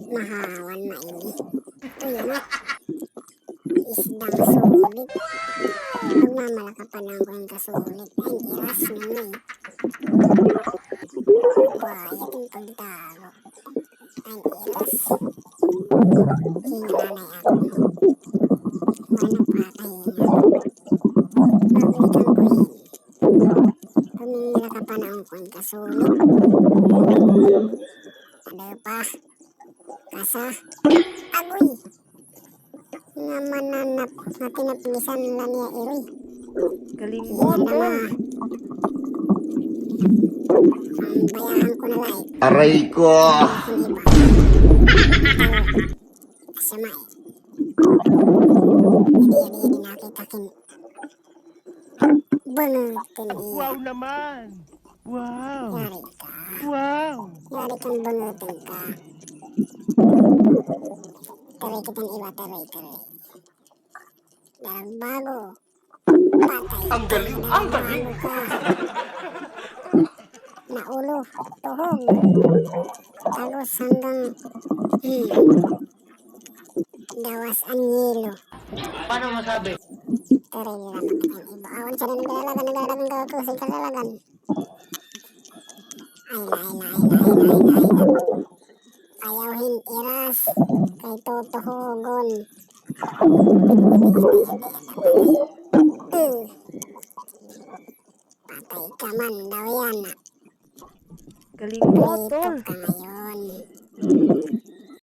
mahawan maini. Uy, anak. Isdang sulit. Pagmamalakapan ko yung kasulit. Ay, iras na na eh. Bayat yung pagtago. Ay, iras. Hinanay ako. Wala nagpakahinga. Mabalikan ko yun. Pagmamalakapan ko yung kasulit. Ada pa. Kasa. Agoy. Nga mananap na tinapulisan nila niya iroy. Galing mo, Yan tol. naman. Bayahan ko na like. Aray ko! Hindi ba? Kasama eh. Hindi nakitakin. Bangutin iya. Wow naman. Wow. Yari ka. Wow. Yari kang bangutin ka. Taray kitang iba, taray. Darang bago. Patay. Ang galing! Ang galing! Ka. Naulo. Tuhog. Tagos hanggang dawas ang yelo. Paano masabi? Taray nila ang iba. Awan siya na naglalagan ka sa kalalagan. Ayawhin iras kay totohogon. Patay ka man daw yan. Galing mo, tol. Prito ka ngayon.